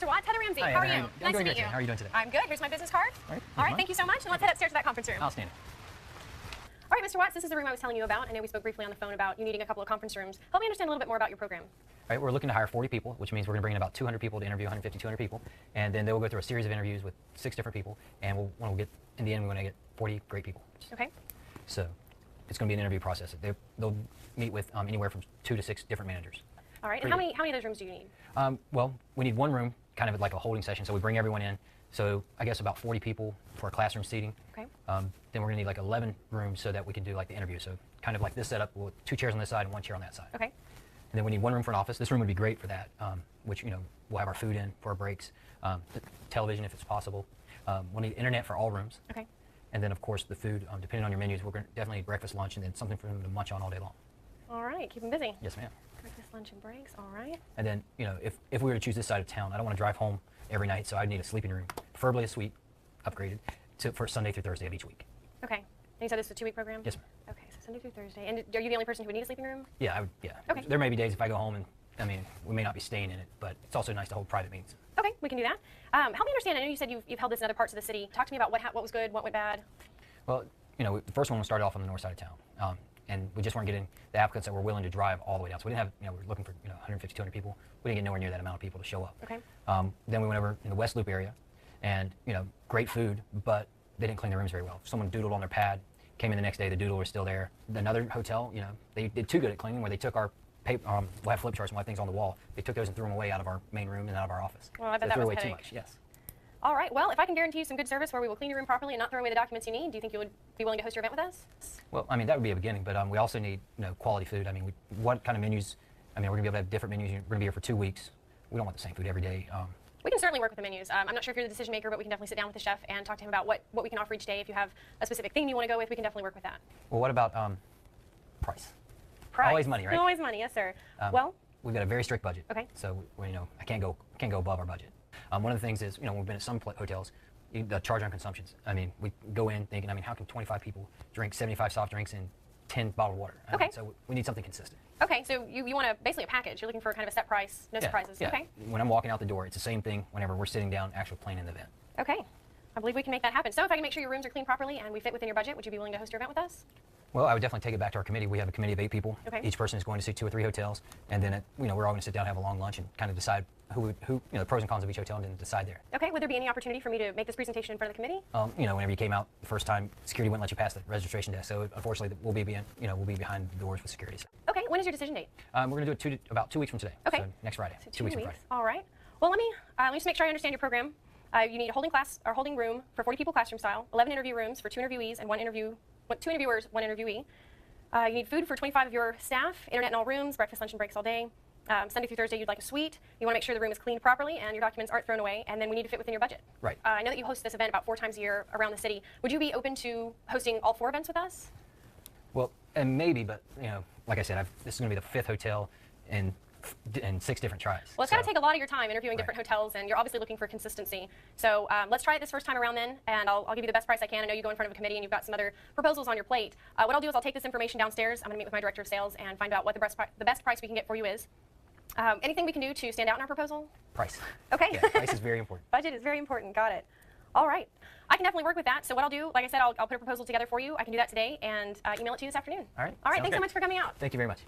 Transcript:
Mr. Watts. Heather Ramsey. Hi, How are Heather. you? I'm Nice to doing meet great you. today. How are you doing today? I'm good. Here's my business card. All right. Thank you so much. And let's head upstairs to that conference room. Outstanding. All right, Mr. Watts, this is the room I was telling you about. I know we spoke briefly on the phone about you needing a couple of conference rooms. Help me understand a little bit more about your program. All right, we're looking to hire 40 people, which means we're going to bring in about 200 people to interview 150, 200 people. And then they will go through a series of interviews with 6 different people. And when we'll get, in the end, we want to get 40 great people. Okay. So it's going to be an interview process. They'll meet with anywhere from 2 to 6 different managers. All right. And how many of those rooms do you need? Well, we need one room, kind of like a holding session. So we bring everyone in. So I guess about 40 people for classroom seating. Okay. Then we're going to need like 11 rooms so that we can do like the interview. So kind of like this setup with 2 chairs on this side and 1 chair on that side. Okay. And then we need 1 room for an office. This room would be great for that, which, you know, we'll have our food in for our breaks, the television if it's possible. We'll need internet for all rooms. Okay. And then, of course, the food, depending on your menus, we're going to definitely need breakfast, lunch, and then something for them to munch on all day long. All right. Keep them busy. Yes, ma'am. Breakfast, lunch, and breaks. All right. And then, you know, if we were to choose this side of town, I don't want to drive home every night, so I'd need a sleeping room, preferably a suite, upgraded, for Sunday through Thursday of each week. Okay. And you said this is a 2-week program? Yes, ma'am. Okay. So Sunday through Thursday. And are you the only person who would need a sleeping room? Yeah, yeah. Okay. There may be days if I go home and, I mean, we may not be staying in it, but it's also nice to hold private meetings. Okay, we can do that. Help me understand. I know you said you've held this in other parts of the city. Talk to me about what was good, what went bad. Well, you know, the first one started off on the north side of town, and we just weren't getting the applicants that were willing to drive all the way down. So we didn't have, you know, we were looking for, you know, 150, 200 people. We didn't get nowhere near that amount of people to show up. Okay. Then we went over in the West Loop area, and, you know, great food, but they didn't clean their rooms very well. Someone doodled on their pad, came in the next day, the doodle was still there. Another hotel, you know, they did too good at cleaning, where they took our paper, we'll have flip charts and we'll have things on the wall. They took those and threw them away out of our main room and out of our office. Well, I bet they that threw was away a too headache. much, yes. All right. Well, if I can guarantee you some good service where we will clean your room properly and not throw away the documents you need, do you think you would be willing to host your event with us? Well, I mean, that would be a beginning, but we also need, you know, quality food. I mean, what kind of menus? I mean, we're going to be able to have different menus. We're going to be here for 2 weeks. We don't want the same food every day. We can certainly work with the menus. I'm not sure if you're the decision maker, but we can definitely sit down with the chef and talk to him about what we can offer each day. If you have a specific theme you want to go with, we can definitely work with that. Well, what about price? Price. Always money, right? Always money, yes, sir. Well, we've got a very strict budget. Okay. So, you know, I can't go above our budget. One of the things is, you know, we've been at some hotels, you charge on consumptions. I mean, we go in thinking, I mean, how can 25 people drink 75 soft drinks and 10 bottled water? I Okay. mean, so we need something consistent. okay, so you want basically a package. You're looking for kind of a set price, no surprises. Yeah. Okay. When I'm walking out the door, it's the same thing whenever we're sitting down, actually planning the event. Okay. I believe we can make that happen. So if I can make sure your rooms are cleaned properly and we fit within your budget, would you be willing to host your event with us? Well, I would definitely take it back to our committee. We have a committee of 8 people. Okay. Each person is going to see 2 or 3 hotels, and then you know, we're all going to sit down, have a long lunch, and kind of decide who you know, the pros and cons of each hotel, and then decide there. Okay. Would there be any opportunity for me to make this presentation in front of the committee? You know, whenever you came out the first time, security wouldn't let you pass the registration desk. So unfortunately, we'll be behind the doors with security. So, Okay. When is your decision date? we're going to do it about 2 weeks from today. Okay. So next Friday. So 2 weeks from Friday. All right. Well, let me just make sure I understand your program. You need a holding room for 40 people classroom style, 11 interview rooms for 2 interviewees and 2 interviewers, 1 interviewee. You need food for 25 of your staff, internet in all rooms, breakfast, lunch, and breaks all day. Sunday through Thursday, you'd like a suite. You want to make sure the room is cleaned properly and your documents aren't thrown away, and then we need to fit within your budget. Right. I know that you host this event about 4 times a year around the city. Would you be open to hosting all 4 events with us? Well, and maybe, but you know, like I said, this is going to be the 5th hotel in 6 different tries. Well, it's got to take a lot of your time interviewing different hotels, and you're obviously looking for consistency. So let's try it this first time around then, and I'll give you the best price I can. I know you go in front of a committee and you've got some other proposals on your plate. What I'll do is I'll take this information downstairs. I'm going to meet with my director of sales and find out what the best price we can get for you is. Anything we can do to stand out in our proposal? Price. Okay. Yeah, price is very important. Budget is very important. Got it. All right. I can definitely work with that. So what I'll do, like I said, I'll put a proposal together for you. I can do that today and email it to you this afternoon. All right. All right. Sounds Thanks so good. much for coming out. Thank you very much.